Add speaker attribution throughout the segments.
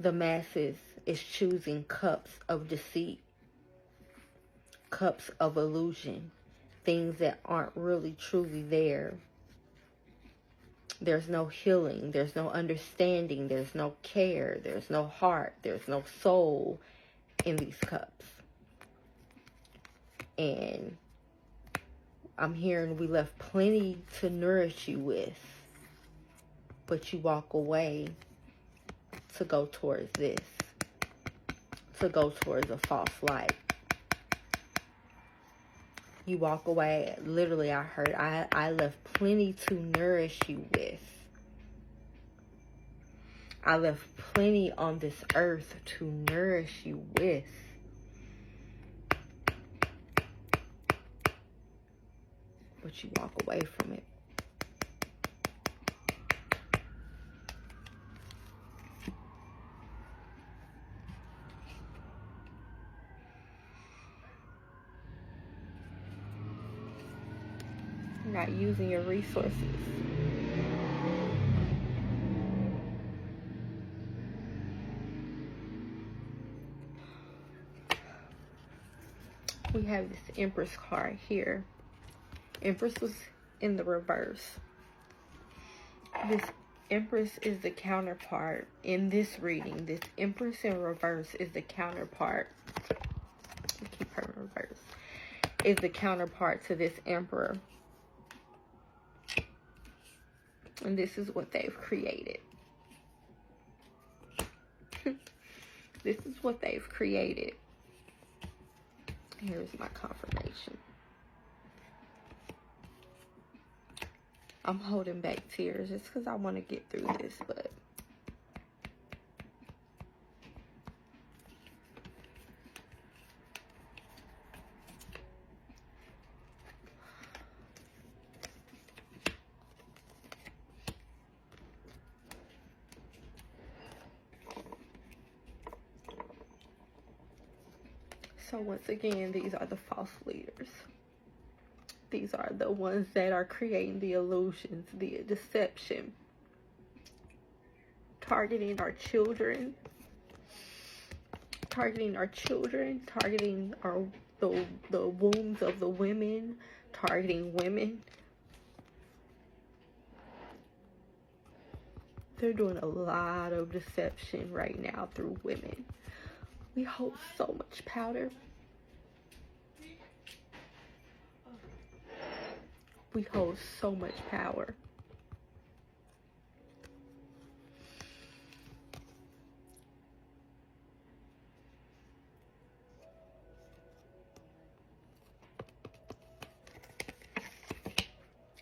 Speaker 1: the masses is choosing cups of deceit, cups of illusion, things that aren't really truly there. There's no healing, there's no understanding, there's no care, there's no heart, there's no soul in these cups. And I'm hearing we left plenty to nourish you with, but you walk away to go towards this, to go towards a false light. You walk away, literally I heard, I left plenty to nourish you with. I left plenty on this earth to nourish you with. But you walk away from it. You're not using your resources. We have this Empress card here. Empress was in the reverse. This Empress is the counterpart in this reading. This Empress in reverse is the counterpart. We keep her in reverse. Is the counterpart to this Emperor. And this is what they've created. This is what they've created. Here's my confirmation. I'm holding back tears just because I want to get through this, but so once again, these are the false leaders. These are the ones that are creating the illusions, the deception, targeting our children, targeting the wombs of the women, targeting women. They're doing a lot of deception right now through women. We hold so much power. We hold so much power.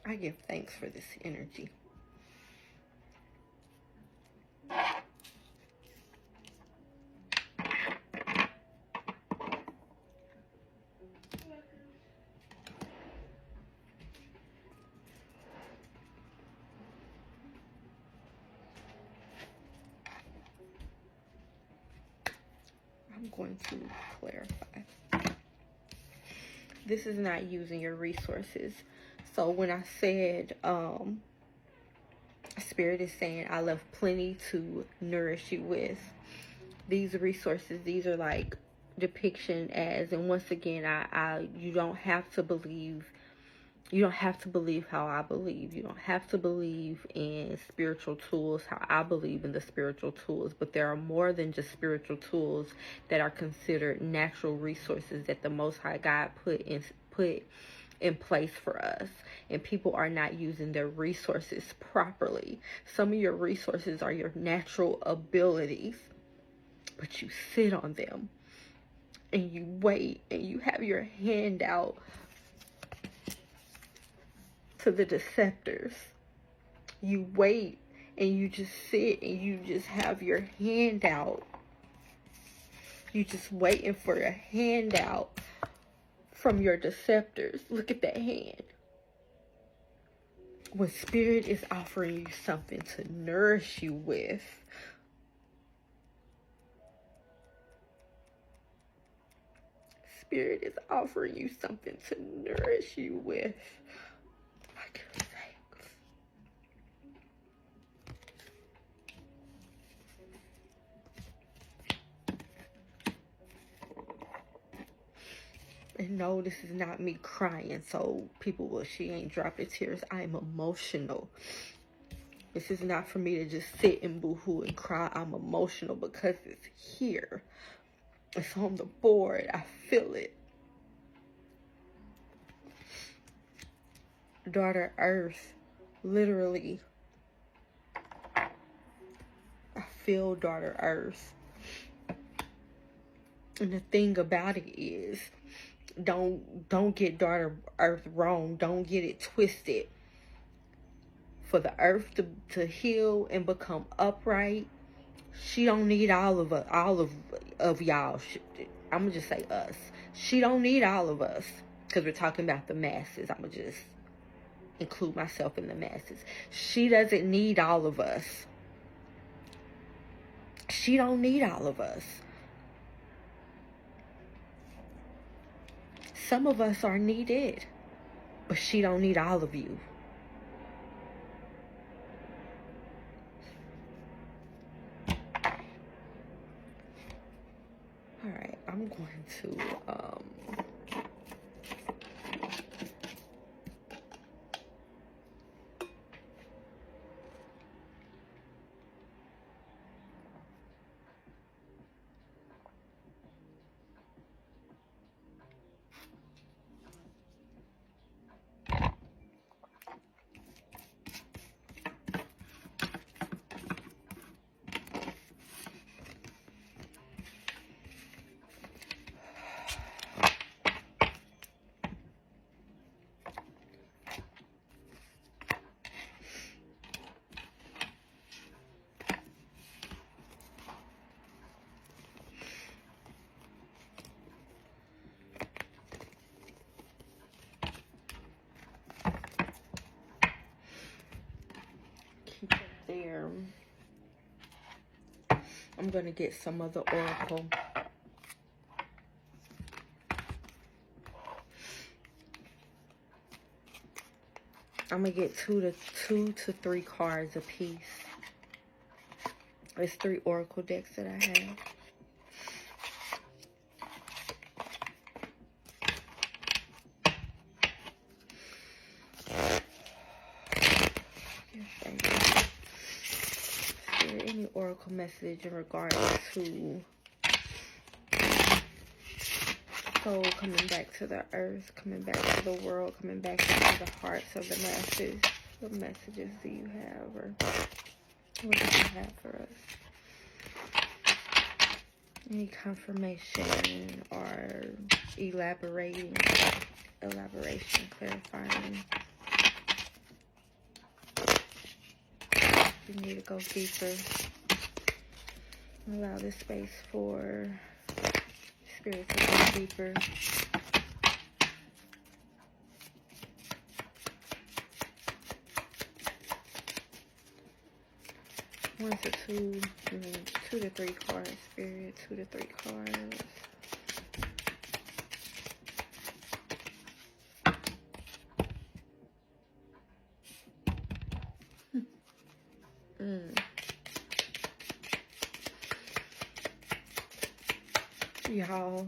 Speaker 1: I give thanks for this energy. I'm going to clarify. This is not using your resources. So when I said, Spirit is saying, I left plenty to nourish you with. These resources, these are like depiction as, and once again, you don't have to believe. You don't have to believe how I believe. You don't have to believe in spiritual tools how I believe in the spiritual tools. But there are more than just spiritual tools that are considered natural resources that the Most High God put in place for us. And people are not using their resources properly. Some of your resources are your natural abilities, but you sit on them and you wait and you have your hand out to the deceptors. You wait and you just sit and you just have your hand out. You just waiting for a handout from your deceptors. Look at that hand. When Spirit is offering you something to nourish you with, Spirit is offering you something to nourish you with. I give thanks. And no, this is not me crying. So people will, she ain't dropping tears. I am emotional. This is not for me to just sit and boo-hoo and cry. I'm emotional because it's here. It's on the board. I feel it. Daughter Earth, literally, I feel Daughter Earth. And the thing about it is, don't get Daughter Earth wrong. Don't get it twisted. For the earth to heal and become upright, she don't need all of y'all. I'm gonna just say us. She don't need all of us, because we're talking about the masses. I'm gonna just include myself in the masses. She doesn't need all of us. She don't need all of us. Some of us are needed, but she don't need all of you. All right, I'm going to keep it there. I'm going to get some of the oracle. I'm going to get two to three cards a piece. There's 3 oracle decks that I have. Any oracle message in regards to soul coming back to the earth, coming back to the world, coming back into the hearts of the masses? What messages do you have, or what do you have for us? Any confirmation or elaboration, clarifying? You need to go deeper. Allow this space for spirit to go deeper. One to two, 2 to 3 cards, spirit, 2 to 3 cards. Y'all,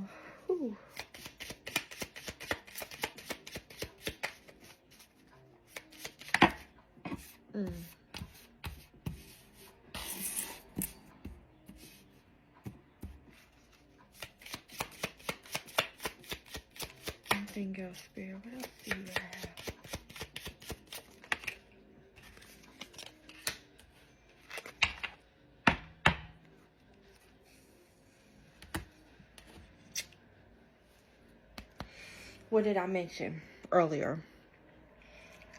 Speaker 1: anything else, spirit? What else do you have? What did I mention earlier?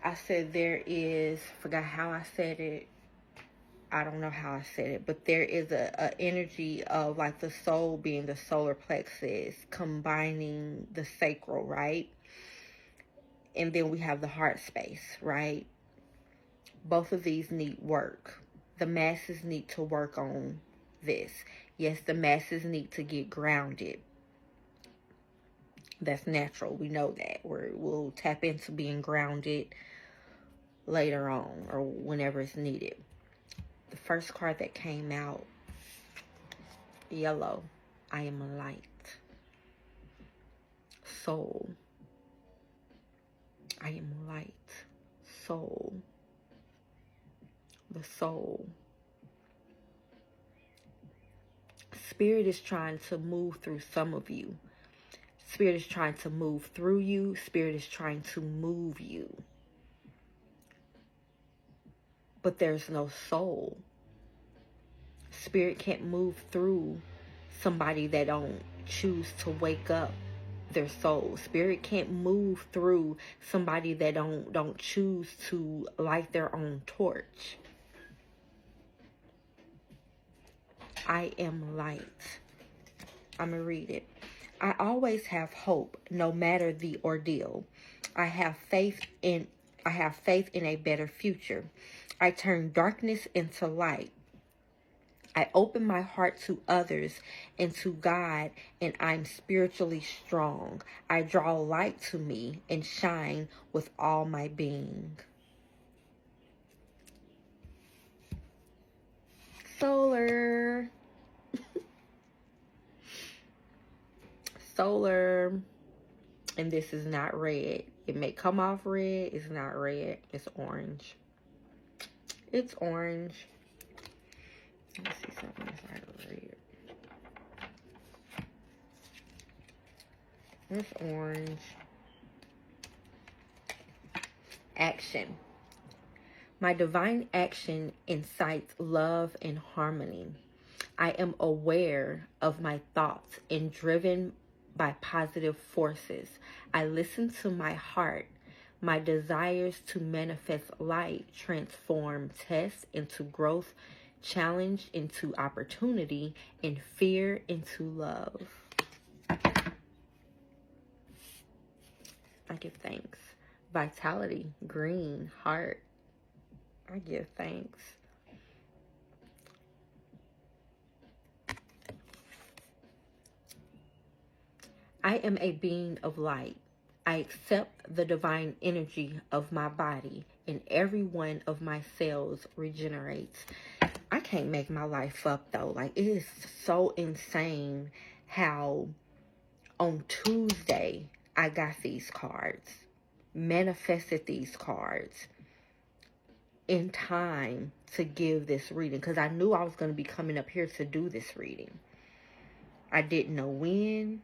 Speaker 1: I said there is, forgot how I said it. I don't know how I said it, but there is a energy of like the soul being the solar plexus, combining the sacral, right? And then we have the heart space, right? Both of these need work. The masses need to work on this. Yes, the masses need to get grounded. That's natural. We know that. We'll tap into being grounded later on or whenever it's needed. The first card that came out, yellow, I am a light. soul. I am light. Soul. The soul. Spirit is trying to move through some of you. Spirit is trying to move through you. Spirit is trying to move you. But there's no soul. Spirit can't move through somebody that don't choose to wake up their soul. Spirit can't move through somebody that don't choose to light their own torch. I am light. I'm going to read it. I always have hope no matter the ordeal. I have faith in a better future. I turn darkness into light. I open my heart to others and to God, and I'm spiritually strong. I draw light to me and shine with all my being. Solar. Solar. And this is not red. It may come off red. It's not red. It's orange. It's orange. Let's see something that's like red. It's orange. Action. My divine action incites love and harmony. I am aware of my thoughts and driven by positive forces. I listen to my heart. My desires to manifest light transform tests into growth, challenge into opportunity, and fear into love. I give thanks. Vitality, green, heart. I give thanks. I am a being of light. I accept the divine energy of my body, and every one of my cells regenerates. I can't make my life up though. Like, it is so insane how on Tuesday I got these cards, manifested these cards in time to give this reading, because I knew I was going to be coming up here to do this reading. I didn't know when.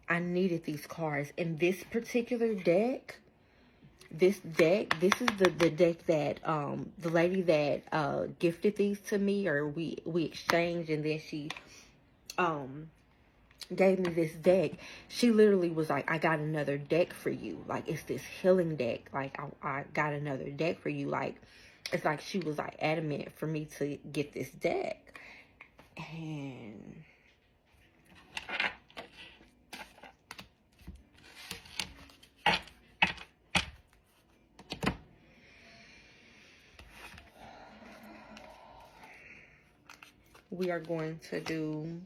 Speaker 1: I needed these cards. And this particular deck, this is the deck that the lady that gifted these to me, or we exchanged, and then she gave me this deck. She literally was like, I got another deck for you. Like, it's this healing deck. Like, I got another deck for you. Like, it's like she was like adamant for me to get this deck. And we are going to do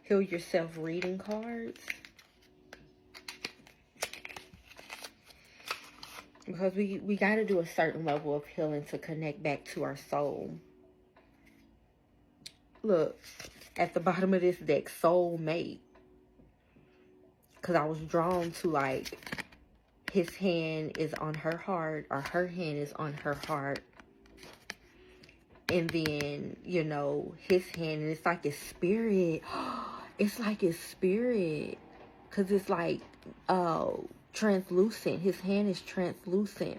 Speaker 1: Heal Yourself reading cards, because we got to do a certain level of healing to connect back to our soul. Look, at the bottom of this deck, soulmate. Because I was drawn to, like, his hand is on her heart, or her hand is on her heart. And then, you know, his hand, and it's like his spirit. It's like his spirit. Because it's like translucent. His hand is translucent.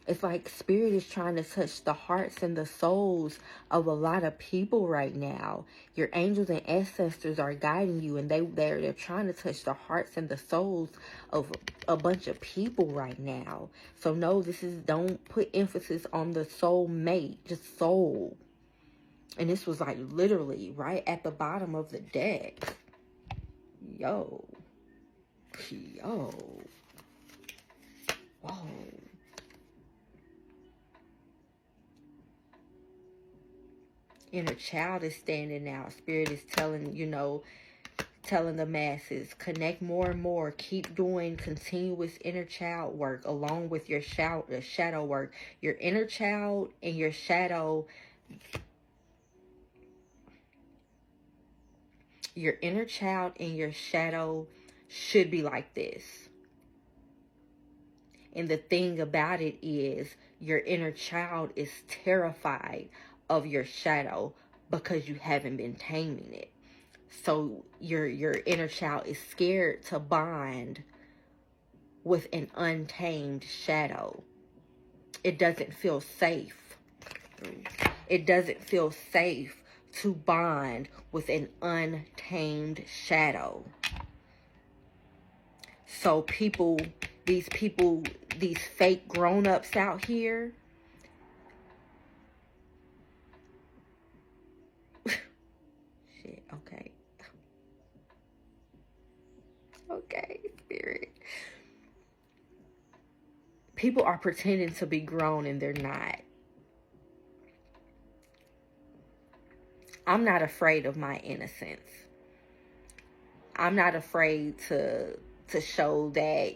Speaker 1: It's like spirit is trying to touch the hearts and the souls of a lot of people right now. Your angels and ancestors are guiding you, and they're trying to touch the hearts and the souls of a bunch of people right now. So no, don't put emphasis on the soul mate, just soul. And this was like literally right at the bottom of the deck. Yo. Whoa. Inner child is standing out. Spirit is telling, you know, telling the masses, connect more and more. Keep doing continuous inner child work along with your shadow work. Your inner child and your shadow. Your inner child and your shadow should be like this. And the thing about it is, your inner child is terrified of your shadow because you haven't been taming it. So your inner child is scared to bond with an untamed shadow. It doesn't feel safe. It doesn't feel safe to bond with an untamed shadow. So these fake grown-ups out here, shit, okay. Okay, spirit. People are pretending to be grown and they're not. I'm not afraid of my innocence. I'm not afraid to show that,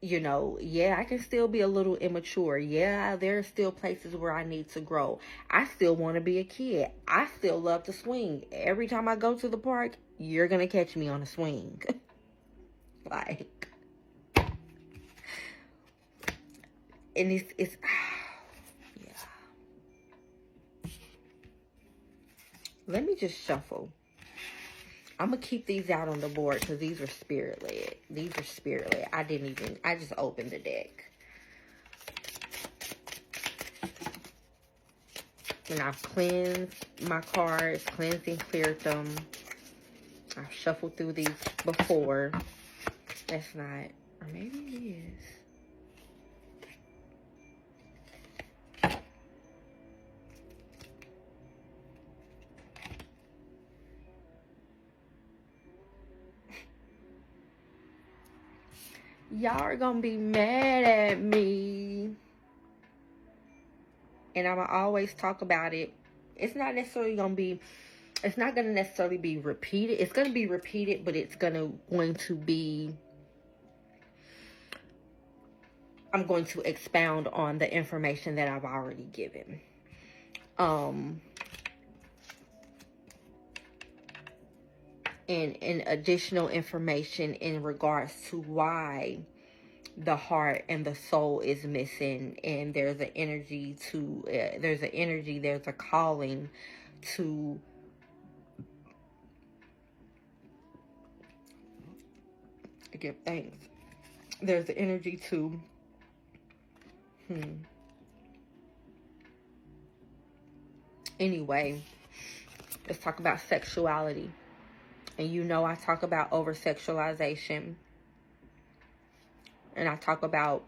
Speaker 1: you know, yeah, I can still be a little immature. Yeah, there are still places where I need to grow. I still want to be a kid. I still love to swing. Every time I go to the park, you're going to catch me on a swing. Like, and it's yeah. Let me just shuffle. I'm going to keep these out on the board because these are spirit-led. These are spirit-led. I just opened the deck. And I've cleansed my cards, cleansed and cleared them. I've shuffled through these before. That's not, or maybe it is. Y'all are gonna be mad at me. And I'm gonna always talk about it. It's not necessarily gonna be, it's not gonna necessarily be repeated. It's gonna be repeated, but it's going to be, I'm going to expound on the information that I've already given. And additional information in regards to why the heart and the soul is missing, and there's an energy to there's a calling to give thanks. There's the energy to anyway, let's talk about sexuality. And you know, I talk about over-sexualization. And I talk about,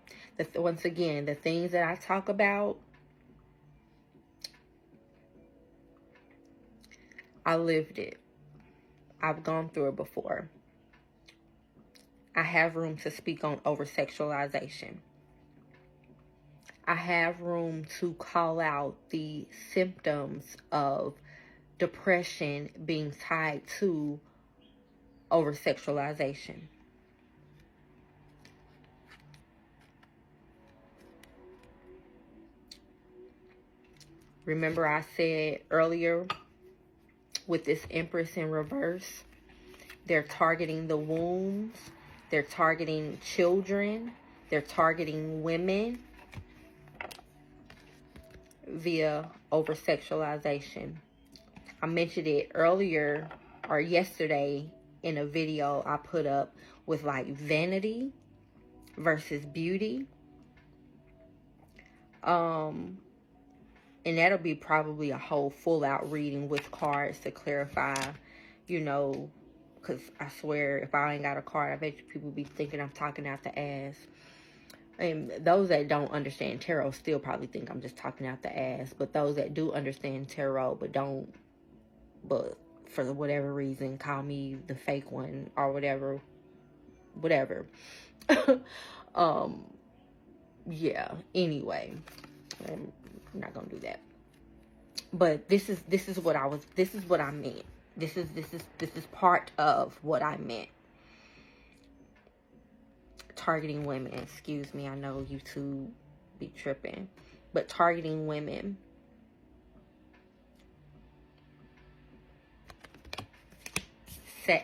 Speaker 1: once again, the things that I talk about, I lived it. I've gone through it before. I have room to speak on over-sexualization. I have room to call out the symptoms of depression being tied to over-sexualization. Remember I said earlier with this Empress in reverse, they're targeting the wombs, they're targeting children, they're targeting women via over-sexualization. I mentioned it earlier or yesterday in a video I put up with like vanity versus beauty. And that'll be probably a whole full out reading with cards to clarify, you know, because I swear if I ain't got a card, I bet you people be thinking I'm talking out the ass. And those that don't understand tarot still probably think I'm just talking out the ass. But those that do understand tarot but for whatever reason, call me the fake one or whatever. Yeah, anyway. I'm not gonna do that. But this is what I meant. This is part of what I meant. Targeting women, excuse me, I know YouTube be tripping. But targeting women.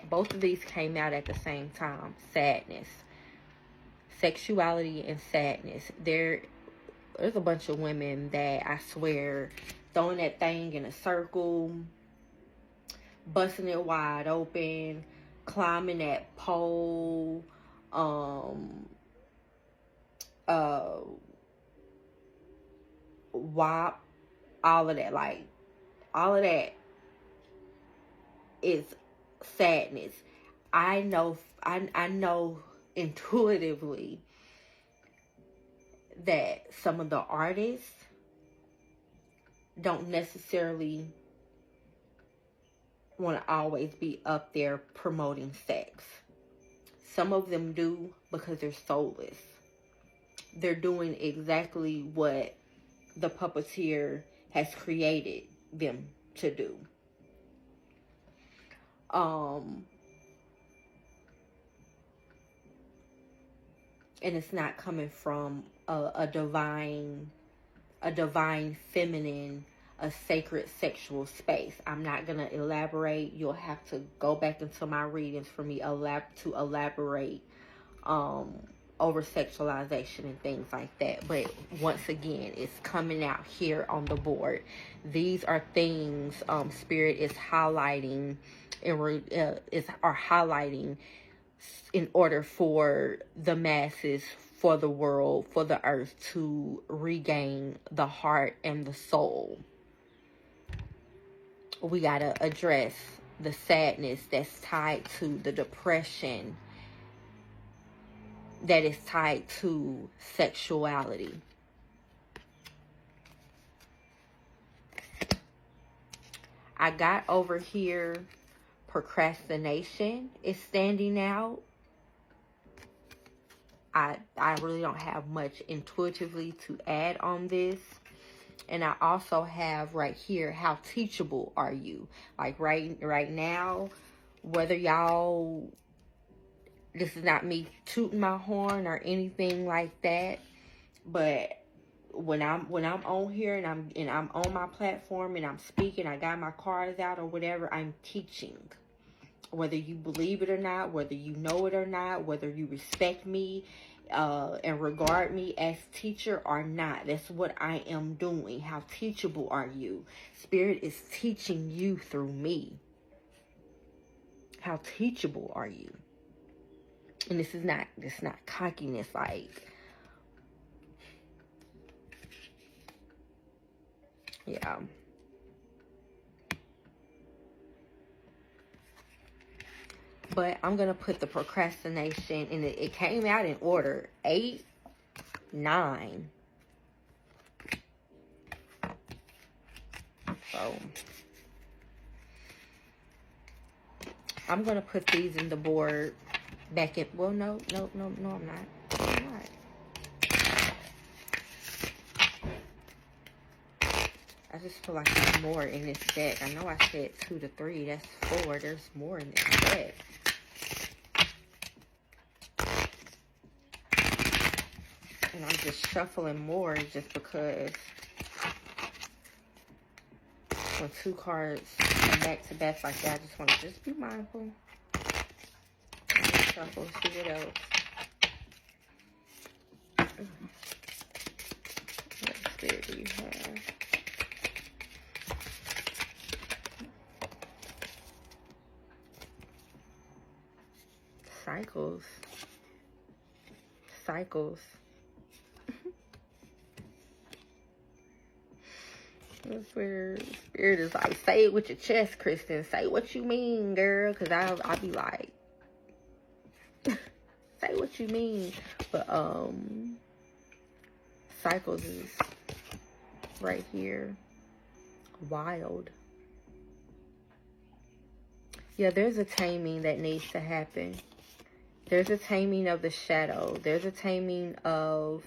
Speaker 1: both of these came out at the same time. Sadness. Sexuality and sadness. There's a bunch of women that I swear throwing that thing in a circle, busting it wide open, climbing that pole, WAP, all of that. Like, all of that is sadness. I know intuitively that some of the artists don't necessarily want to always be up there promoting sex. Some of them do because they're soulless. They're doing exactly what the puppeteer has created them to do. And it's not coming from a divine feminine, a sacred sexual space. I'm not going to elaborate. You'll have to go back into my readings for me to elaborate over sexualization and things like that. But once again, it's coming out here on the board. These are things Spirit is highlighting are highlighting in order for the masses, for the world, for the earth to regain the heart and the soul. We got to address the sadness that's tied to the depression that is tied to sexuality. I got over here, procrastination is standing out. I really don't have much intuitively to add on this. And I also have right here, how teachable are you? Like right now, whether y'all, this is not me tooting my horn or anything like that, but when I'm on here and I'm on my platform and I'm speaking, I got my cards out or whatever, I'm teaching. Whether you believe it or not, whether you know it or not, whether you respect me and regard me as teacher or not, that's what I am doing. How teachable are you? Spirit is teaching you through me. How teachable are you? And this is not cockiness, like, yeah. But I'm going to put the procrastination in it. It came out in order 8, 9. So I'm going to put these in the board back in. Well, no, I'm not. I'm not. I just feel like there's more in this deck. I know I said 2 to 3. That's 4. There's more in this deck. And I'm just shuffling more just because when 2 cards come back to back like that, I just want to just be mindful. Shuffle, see what else. What spirit do you have? Cycles. That's where Spirit is like, say it with your chest, Kristen. Say what you mean, girl. Because I'll be like, say what you mean. But, cycles is right here. Wild. Yeah, there's a taming that needs to happen. There's a taming of the shadow. There's a taming of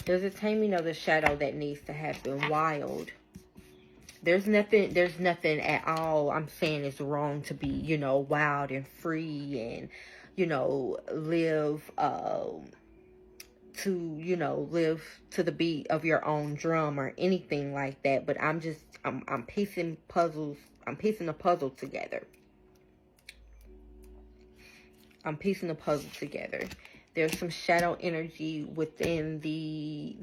Speaker 1: the shadow that needs to happen. Wild. There's nothing at all I'm saying is wrong to be, wild and free and, live to the beat of your own drum or anything like that. But I'm piecing the puzzle together. I'm piecing the puzzle together. There's some shadow energy within the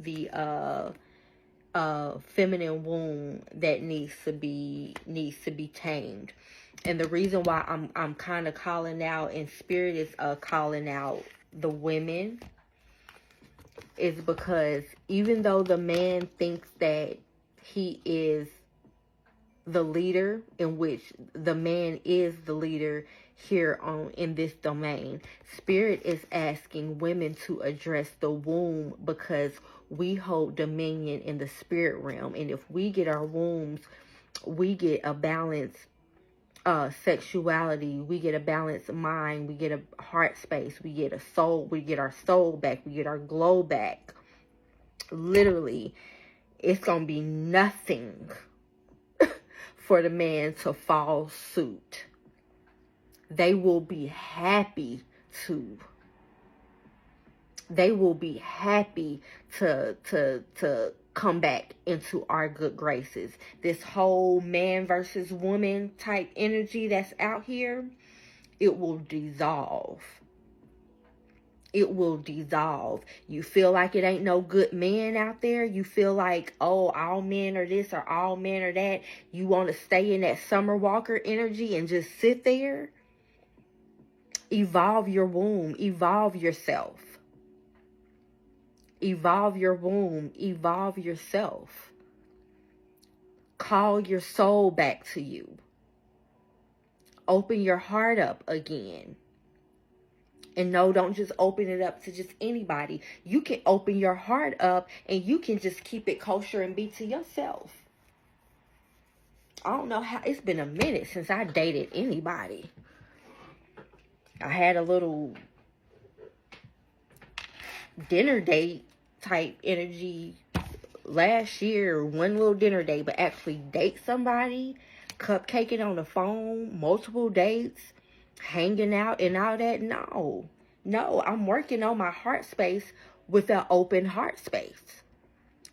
Speaker 1: feminine womb that needs to be tamed. And the reason why I'm kind of calling out, and spirit is calling out the women, is because even though the man thinks that he is the leader, in which the man is the leader here on in this domain, spirit is asking women to address the womb, because we hold dominion in the spirit realm. And if we get our wombs, we get a balanced sexuality, we get a balanced mind, we get a heart space, we get a soul, we get our soul back, we get our glow back. Literally, it's gonna be nothing for the man to fall suit. They will be happy to. They will be happy to come back into our good graces. This whole man versus woman type energy that's out here, it will dissolve. It will dissolve. You feel like it ain't no good men out there. You feel like, oh, all men are this or all men are that. You want to stay in that Summer Walker energy and just sit there. Evolve your womb. Evolve yourself. Evolve your womb. Evolve yourself. Call your soul back to you. Open your heart up again. And no, don't just open it up to just anybody. You can open your heart up and you can just keep it kosher and be to yourself. I don't know how, it's been a minute since I dated anybody. I had a little dinner date type energy last year, one little dinner date, but actually date somebody, cupcaking on the phone, multiple dates, hanging out and all that. No, I'm working on my heart space with an open heart space.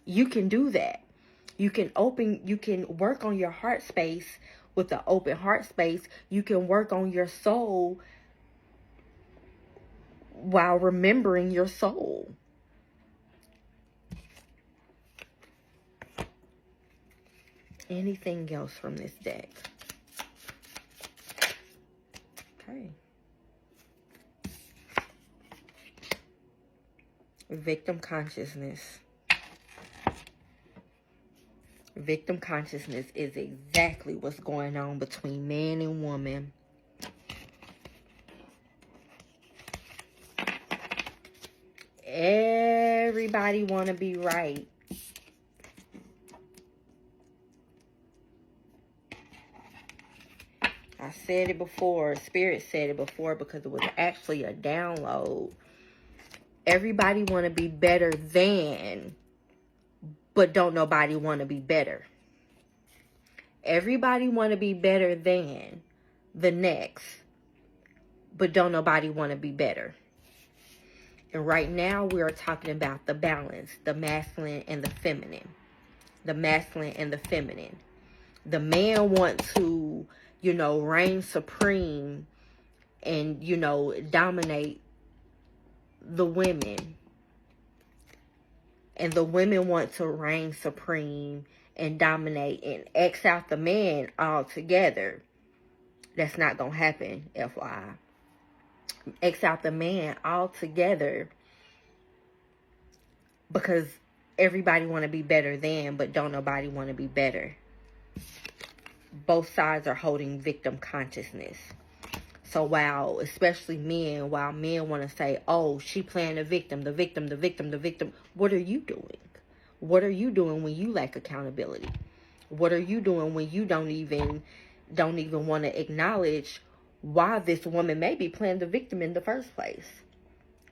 Speaker 1: You can do that. You can work on your heart space with an open heart space. You can work on your soul while remembering your soul. Anything else from this deck? Okay. Victim consciousness. Victim consciousness is exactly what's going on between man and woman. Everybody want to be right. I said it before. Spirit said it before because it was actually a download. Everybody want to be better than, but don't nobody want to be better. Everybody want to be better than the next, but don't nobody want to be better. And right now we are talking about the balance, the masculine and the feminine. The masculine and the feminine. The man wants to, reign supreme and, dominate the women. And the women want to reign supreme and dominate and X out the man altogether. That's not going to happen, FYI. X out the man altogether, because everybody want to be better than, but don't nobody want to be better. Both sides are holding victim consciousness. So while, especially men, while men want to say, oh, she playing the victim, what are you doing? What are you doing when you lack accountability? What are you doing when you don't even want to acknowledge why this woman may be playing the victim in the first place?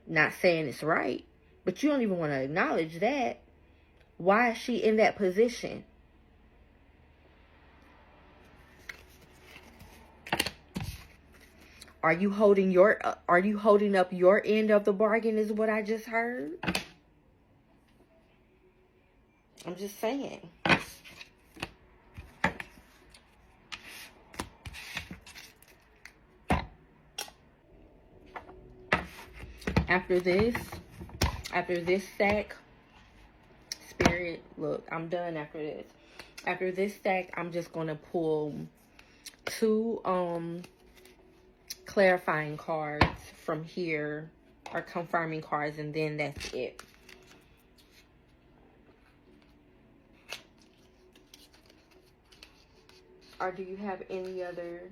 Speaker 1: Not saying it's right, but you don't even want to acknowledge that. Why is she in that position? Are you holding up your end of the bargain is what I just heard? I'm just saying. After this stack, Spirit, look, I'm done after this. After this stack, I'm just going to pull 2 clarifying cards from here, or confirming cards, and then that's it. Or do you have any other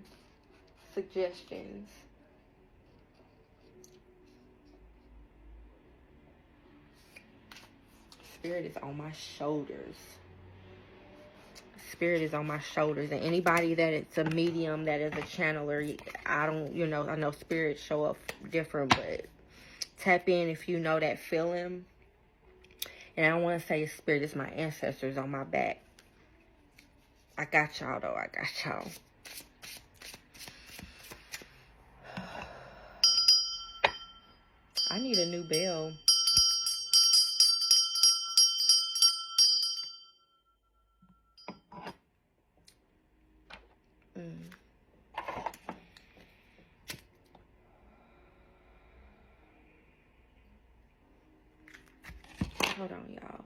Speaker 1: suggestions? Spirit is on my shoulders. Spirit is on my shoulders. And anybody that it's a medium, that is a channeler, I don't, you know, I know spirits show up different, but tap in if you know that feeling. And I don't want to say spirit is my ancestors on my back. I got y'all though. I got y'all. I need a new bell. Hold on, y'all.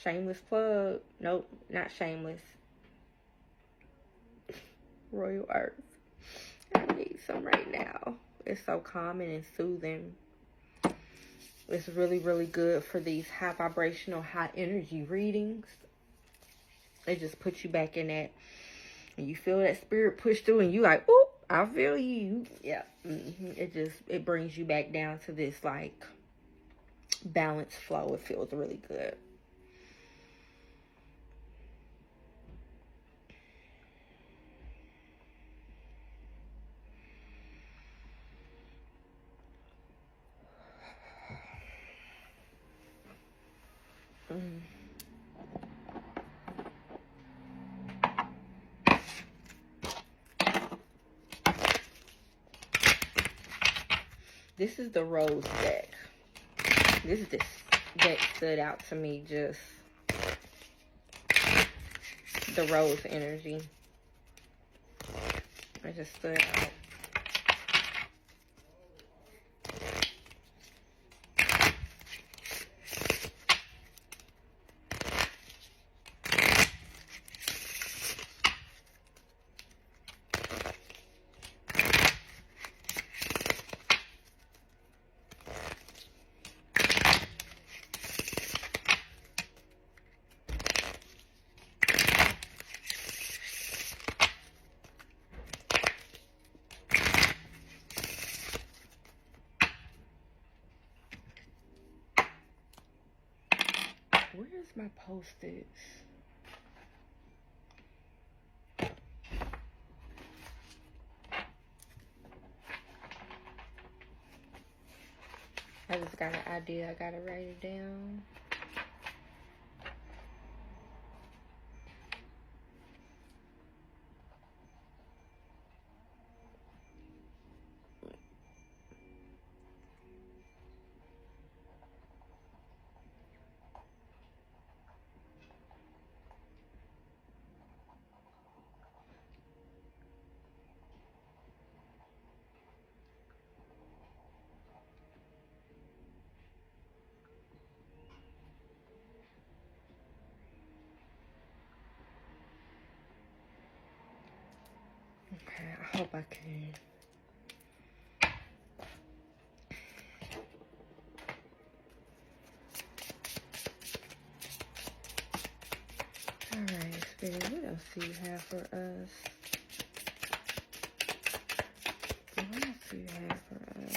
Speaker 1: Shameless plug. Nope, not shameless. Royal Earth. I need some right now. It's so calming and soothing. It's really, really good for these high vibrational, high energy readings. It just puts you back in that. And you feel that spirit push through and you like, oh, I feel you. Yeah. It brings you back down to this like balanced flow. It feels really good. This is the rose deck. This deck stood out to me, just the rose energy. It just stood out. Where's my Post-its? I just got an idea. I gotta write it down. Okay, I hope I can. Alright, Spirit, what else do you have for us? What else do you have for us?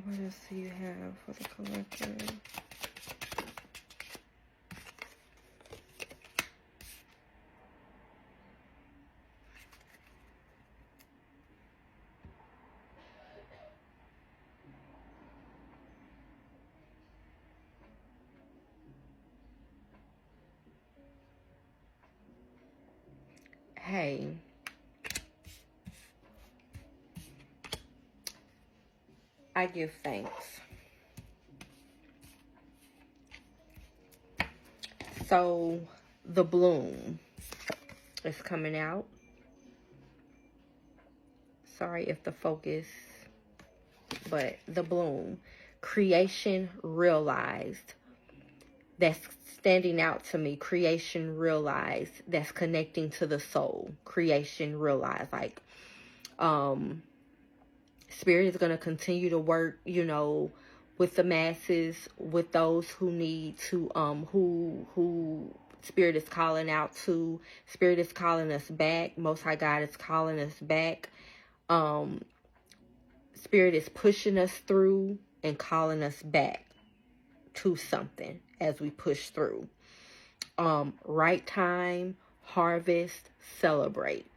Speaker 1: What else do you have for the collective? Hey, I give thanks. So the bloom is coming out. Sorry if the focus, but the bloom. Creation realized. That's standing out to me. Creation realized. That's connecting to the soul. Creation realized. Like, Spirit is going to continue to work, you know, with the masses, with those who need to, who Spirit is calling out to. Spirit is calling us back. Most High God is calling us back. Spirit is pushing us through and calling us back to something as we push through. Right time, harvest, celebrate.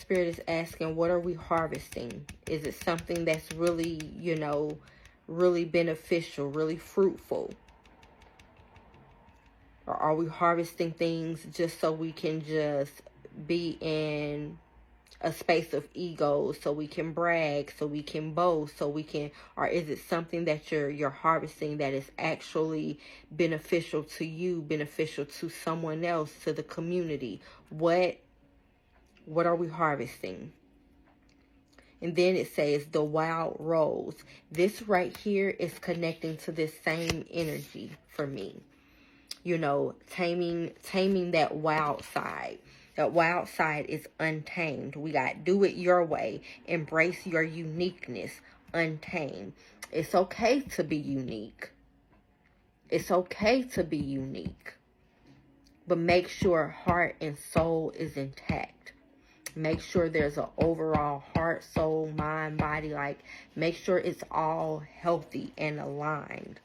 Speaker 1: Spirit is asking, what are we harvesting? Is it something that's really, you know, really beneficial, really fruitful? Or are we harvesting things just so we can just be in a space of ego, so we can brag, so we can boast, so we can, or is it something that you're harvesting that is actually beneficial to you, beneficial to someone else, to the community? What are we harvesting? And then it says the wild rose. This right here is connecting to this same energy for me. You know, taming that wild side. That wild side is untamed. We got do it your way. Embrace your uniqueness. Untamed. It's okay to be unique. It's okay to be unique. But make sure heart and soul is intact. Make sure there's an overall heart, soul, mind, body. Like, make sure it's all healthy and aligned.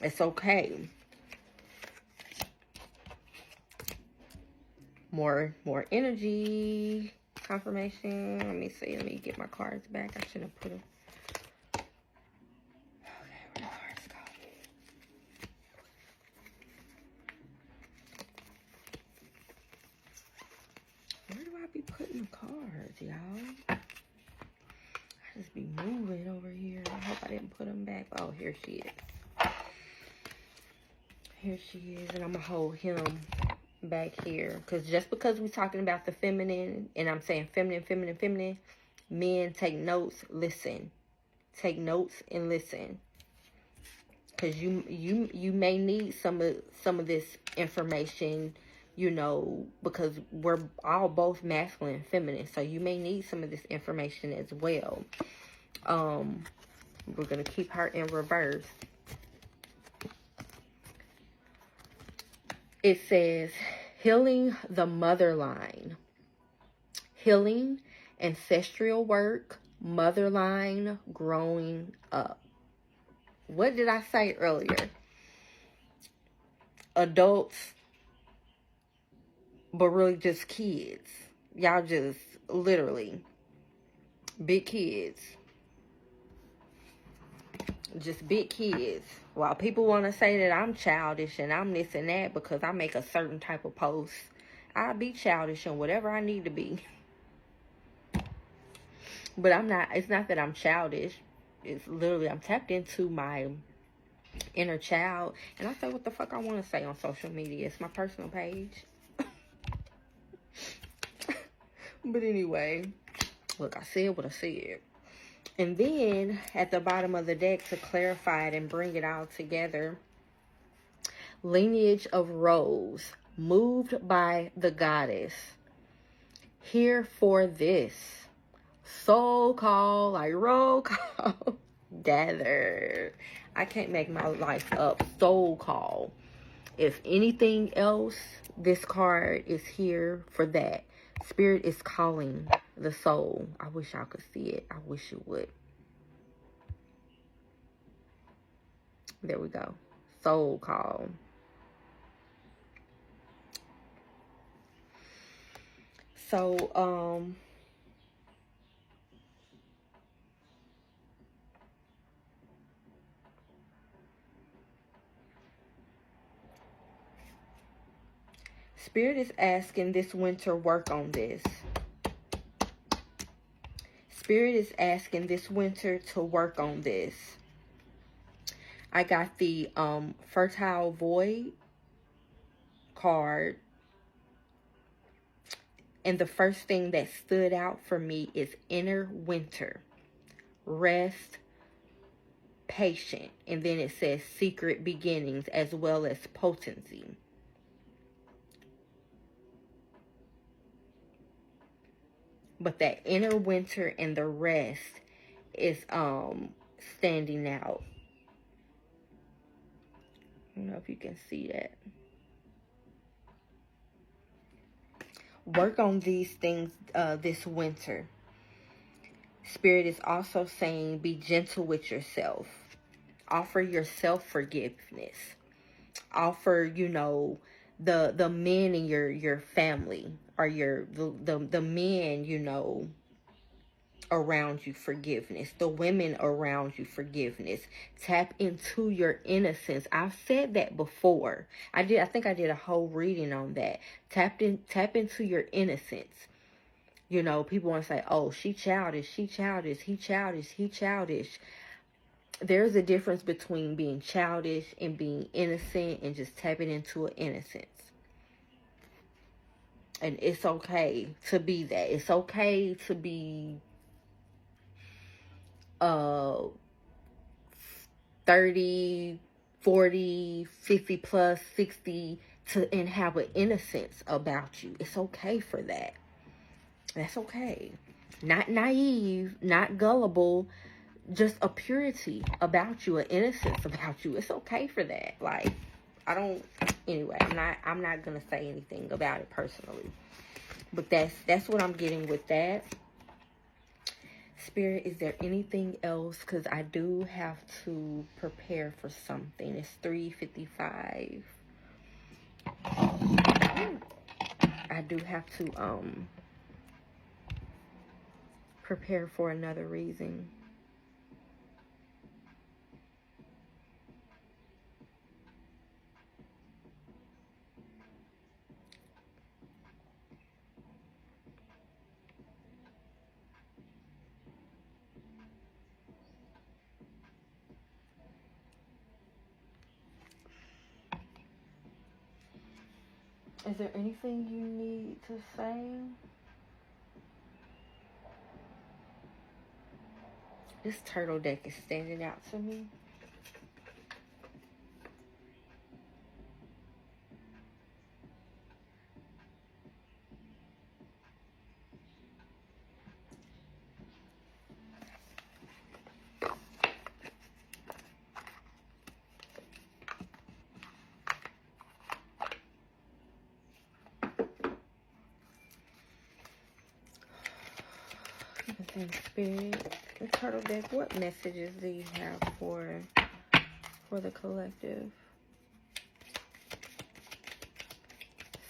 Speaker 1: It's okay. More energy confirmation. Let me see. Let me get my cards back. I should have put them. Okay, where the cards go? Where do I be putting the cards, y'all? I just be moving over here. I hope I didn't put them back. Oh, here she is. Here she is, and I'm gonna hold him back here, because just because we're talking about the feminine, and I'm saying feminine, men, take notes, listen, take notes and listen, because you may need some of this information, you know, because we're all both masculine and feminine, so you may need some of this information as well. We're gonna keep her in reverse. It says, healing the mother line. Healing, ancestral work, mother line, growing up. What did I say earlier? Adults, but really just kids. Y'all just literally big kids. Just big kids. While people want to say that I'm childish and I'm this and that because I make a certain type of post, I'll be childish and whatever I need to be. But I'm not. It's not that I'm childish. It's literally I'm tapped into my inner child, and I say what the fuck I want to say on social media. It's my personal page. But anyway, look, I said what I said. And then at the bottom of the deck, to clarify it and bring it all together, lineage of rose, moved by the goddess, here for this, soul call, like roll call, gather. I can't make my life up. Soul call. If anything else, this card is here for that. Spirit is calling the soul. I wish y'all could see it. I wish you would. There we go. Soul call. So, Spirit is asking this winter, work on this. Spirit is asking this winter to work on this. I got the Fertile Void card. And the first thing that stood out for me is inner winter. Rest, patient. And then it says secret beginnings as well as potency. But that inner winter and the rest is standing out. I don't know if you can see that. Work on these things this winter. Spirit is also saying be gentle with yourself. Offer yourself forgiveness. Offer, you know, the men in your family or the men, you know, around you forgiveness. The women around you forgiveness. Tap into your innocence. I've said that before. I think I did a whole reading on that. Tap into your innocence. You know, people want to say, oh, she childish, he childish. There's a difference between being childish and being innocent and just tapping into an innocence. And it's okay to be that. It's okay to be 30, 40, 50 plus, 60 and have an innocence about you. It's okay for that. That's okay. Not naive, not gullible, just a purity about you, an innocence about you. It's okay for that. Like, anyway, I'm not gonna say anything about it personally. But that's what I'm getting with that. Spirit, is there anything else? Because I do have to prepare for something. It's 3:55. I do have to prepare for another reason. Is there anything you need to say? This turtle deck is standing out to me. Spirit, the turtle deck, what messages do you have for the collective?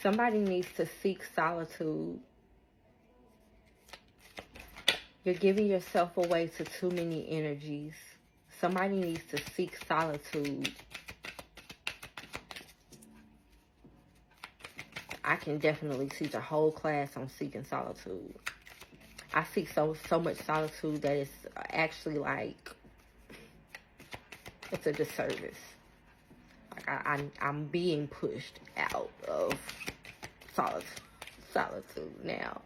Speaker 1: Somebody needs to seek solitude. You're giving yourself away to too many energies. Somebody needs to seek solitude. I can definitely teach a whole class on seeking solitude. I seek so much solitude that it's actually like, it's a disservice. Like I'm being pushed out of solitude now.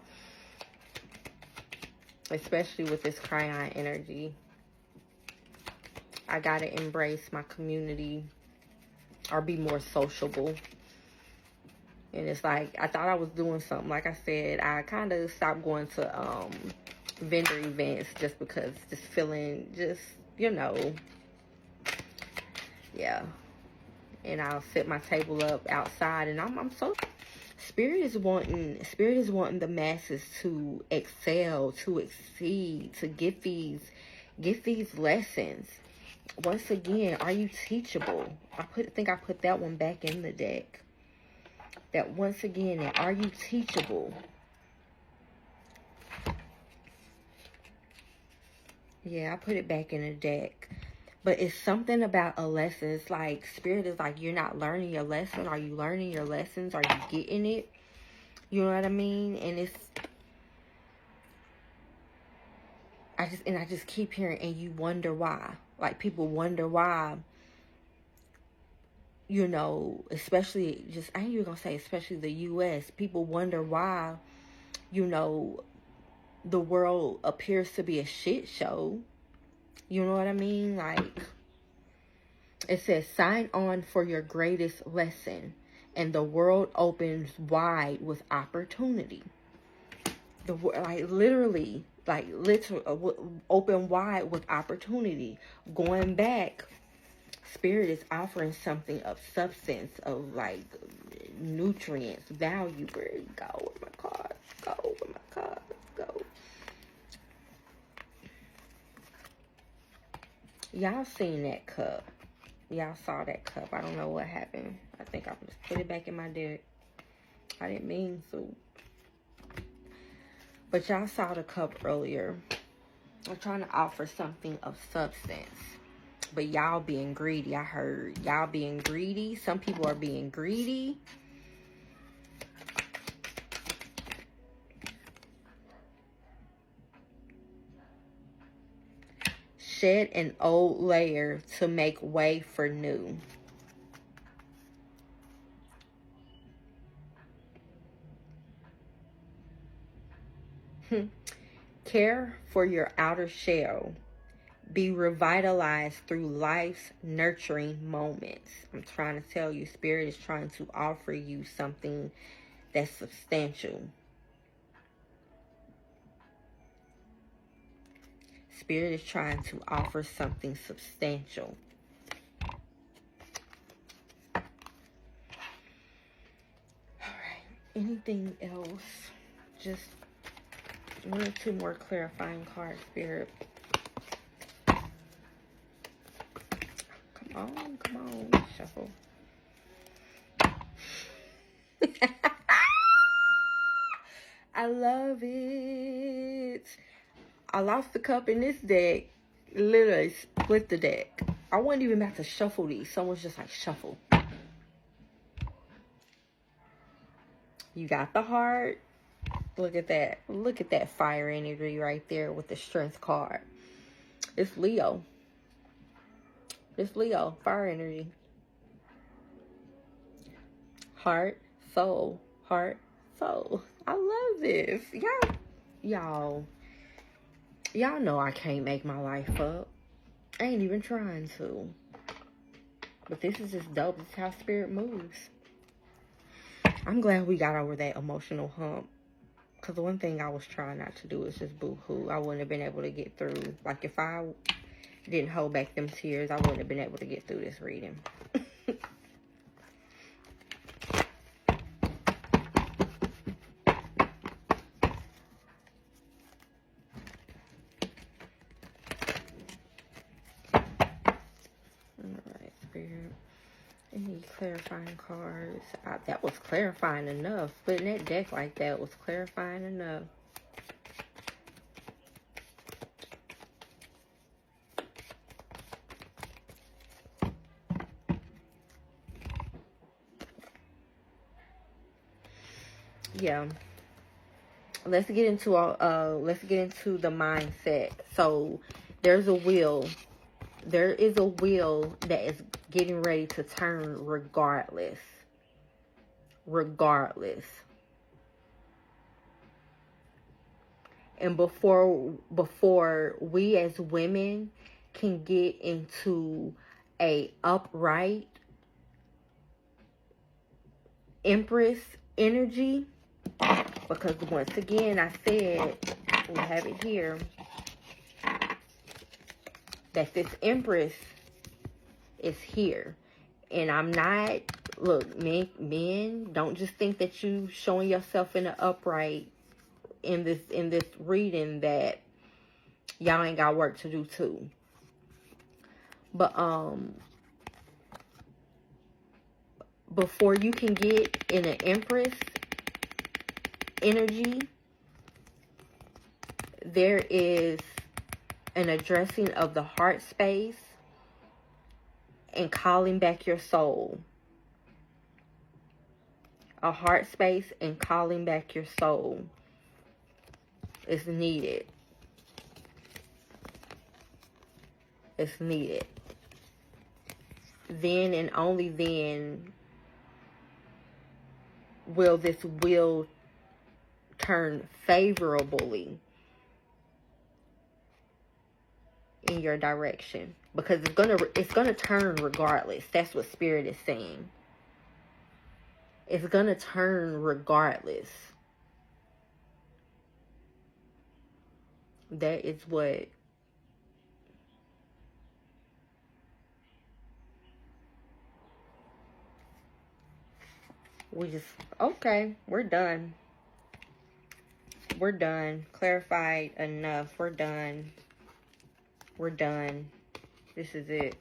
Speaker 1: Especially with this cryon energy. I gotta embrace my community or be more sociable. And it's like, I thought I was doing something. Like I said, I kind of stopped going to vendor events just because just feeling just, you know, yeah. And I'll set my table up outside and I'm so, Spirit is wanting the masses to excel, to exceed, to get these lessons. Once again, are you teachable? I think I put that one back in the deck. That once again, are you teachable? Yeah, I put it back in the deck. But it's something about a lesson. It's like Spirit is like, you're not learning your lesson. Are you learning your lessons? Are you getting it? You know what I mean? And I just keep hearing, and you wonder why. Like, people wonder why, you know, especially just, I ain't even gonna say especially the US. People wonder why, you know, the world appears to be a shit show. You know what I mean? Like, it says, sign on for your greatest lesson, and the world opens wide with opportunity. Literally open wide with opportunity. Going back, Spirit is offering something of substance, of like nutrients, value. Where you go with my cards? Go with my cards. Go. Y'all seen that cup? Y'all saw that cup? I don't know what happened. I think I just put it back in my deck. I didn't mean to. But y'all saw the cup earlier. I'm trying to offer something of substance. But y'all being greedy, I heard. Y'all being greedy. Some people are being greedy. Shed an old layer to make way for new. Care for your outer shell. Be revitalized through life's nurturing moments. I'm trying to tell you, Spirit is trying to offer you something that's substantial. Spirit is trying to offer something substantial. Alright, anything else? Just one or two more clarifying cards, Spirit. Come on, shuffle. I love it. I lost the cup in this deck. Literally split the deck. I wasn't even about to shuffle these. Someone's just like, shuffle. You got the heart. Look at that. Look at that fire energy right there with the strength card. It's Leo. It's Leo. Fire energy. Heart, soul. Heart, soul. I love this. Y'all know I can't make my life up. I ain't even trying to. But this is just dope. This is how Spirit moves. I'm glad we got over that emotional hump. Because the one thing I was trying not to do is just boo-hoo. I wouldn't have been able to get through. Like, if I didn't hold back them tears, I wouldn't have been able to get through this reading. Alright, Spirit. Any clarifying cards? That was clarifying enough. Putting that deck like that was clarifying enough. Yeah. Let's get into the mindset. So there's a wheel. There is a wheel that is getting ready to turn regardless. Regardless. And before we as women can get into a upright Empress energy, because once again I said, we have it here, that this Empress is here. And I'm not, look, men, don't just think that you showing yourself in the upright in this reading that y'all ain't got work to do too. But before you can get in an Empress energy, there is an addressing of the heart space. and calling back your soul. A heart space and calling back your soul is needed. It's needed. Then and only then will this will turn favorably in your direction, because it's gonna turn regardless. That's what Spirit is saying. It's gonna turn regardless. That is what we just, okay, we're done. We're done. Clarified enough. We're done. We're done. This is it.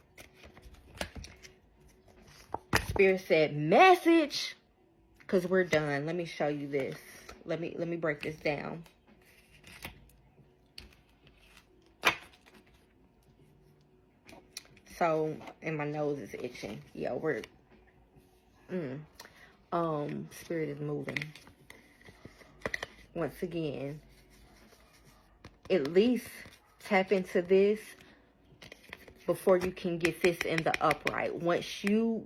Speaker 1: Spirit said message, because we're done. Let me show you this. Let me break this down. So, and my nose is itching. Yeah, we're Spirit is moving. Once again, at least tap into this before you can get this in the upright. Once you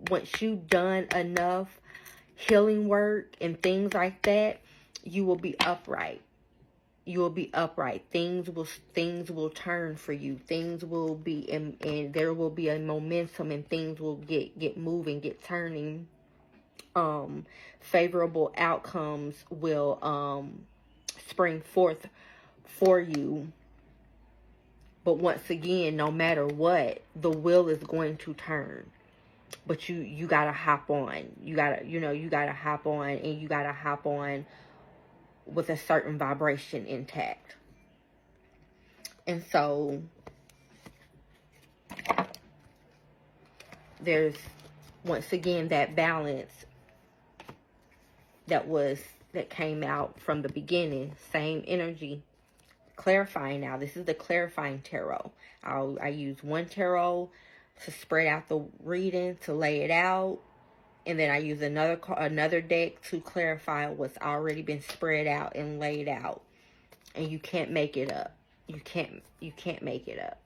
Speaker 1: done enough healing work and things like that, you will be upright. You will be upright. Things will turn for you. Things will be, and there will be a momentum, and things will get moving, get turning. Favorable outcomes will spring forth for you. But once again, no matter what, the wheel is going to turn. But you gotta hop on. You gotta hop on, and you gotta hop on with a certain vibration intact. And so there's, once again, that balance that came out from the beginning. Same energy. Clarifying now. This is the clarifying tarot. I use one tarot to spread out the reading, to lay it out. And then I use another deck to clarify what's already been spread out and laid out. And you can't make it up. You can't make it up.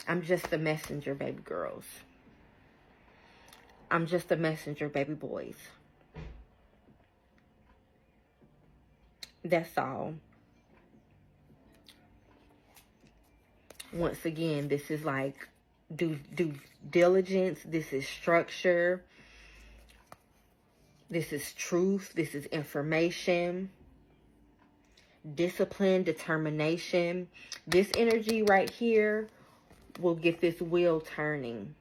Speaker 1: I'm just a messenger, baby girls. I'm just a messenger, baby boys. That's all. Once again, this is like due diligence. This is structure. This is truth. This is information. Discipline, determination. This energy right here will get this wheel turning.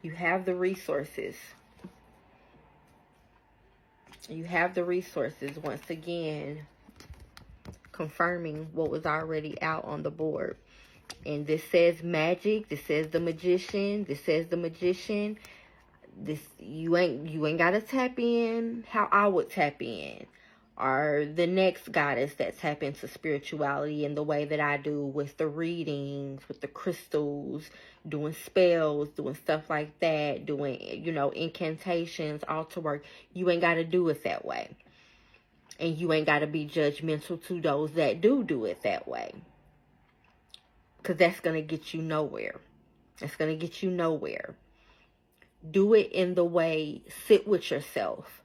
Speaker 1: You have the resources. You have the resources. Once again, confirming what was already out on the board. And this says magic. This says the magician. This says the magician. This, you ain't gotta tap in how I would tap in, or the next goddess that tap into spirituality in the way that I do, with the readings, with the crystals, doing spells, doing stuff like that, doing, incantations, altar work. You ain't gotta do it that way. And you ain't gotta be judgmental to those that do it that way. Because that's gonna get you nowhere. That's gonna get you nowhere. Do it in the way, sit with yourself.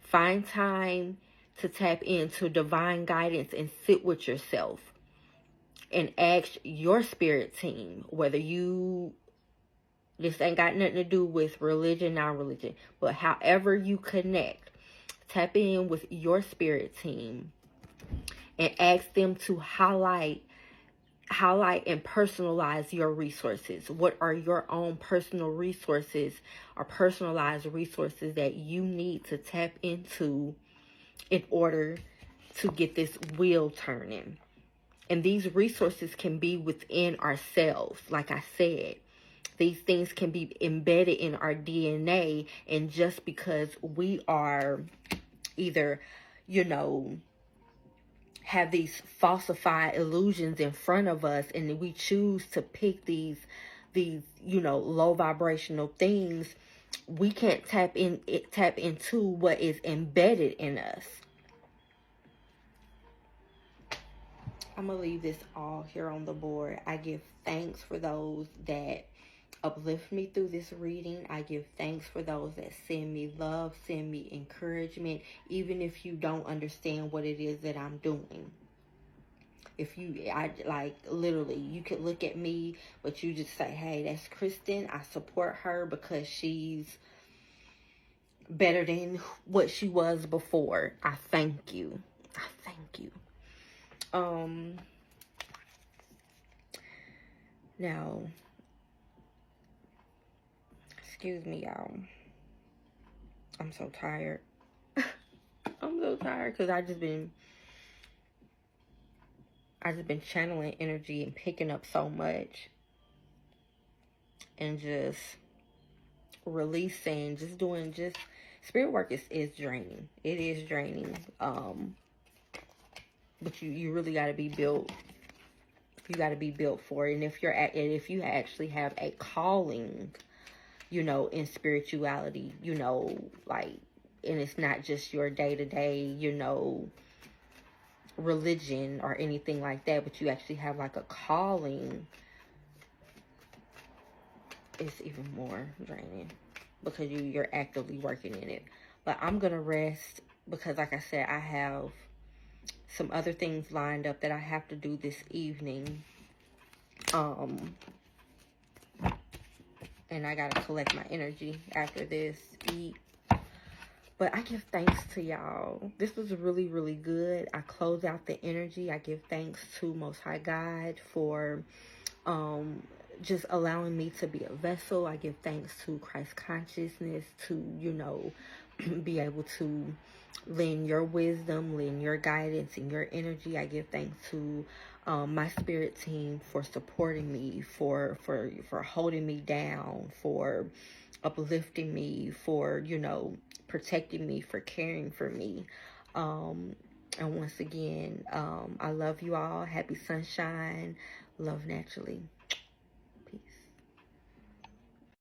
Speaker 1: Find time to tap into divine guidance and sit with yourself. And ask your spirit team, whether this ain't got nothing to do with religion, non-religion, but however you connect, tap in with your spirit team and ask them to highlight and personalize your resources. What are your own personal resources or personalized resources that you need to tap into in order to get this wheel turning? And these resources can be within ourselves. Like I said, These things can be embedded in our DNA, and just because we are either, you know, have these falsified illusions in front of us, and we choose to pick these you know, low vibrational things, we can't tap into what is embedded in us. I'm gonna leave this all here on the board. I give thanks for those that uplift me through this reading. I give thanks for those that send me love, send me encouragement, even if you don't understand what it is that I'm doing. If you, like, literally, you could look at me, but you just say, hey, that's Kristen. I support her because she's better than what she was before. I thank you. I thank you. Now, excuse me, y'all. I'm so tired. I'm so tired because I just been channeling energy and picking up so much, and just releasing, just doing, just spirit work is draining. It is draining. But you really got to be built. You got to be built for it. And if you actually have a calling, you know, in spirituality, you know, like, and it's not just your day-to-day, you know, religion or anything like that, but you actually have like a calling, it's even more draining because you're actively working in it. But I'm gonna rest because, like I said, I have some other things lined up that I have to do this evening. And I gotta collect my energy after this, eat. But I give thanks to y'all. This was really, really good. I close out the energy. I give thanks to Most High God for just allowing me to be a vessel. I give thanks to Christ consciousness to, you know, be able to lend your wisdom, lend your guidance and your energy. I give thanks to my spirit team for supporting me, for holding me down, for uplifting me, for, you know, protecting me, for caring for me. And once again, I love you all. Happy sunshine. Love naturally.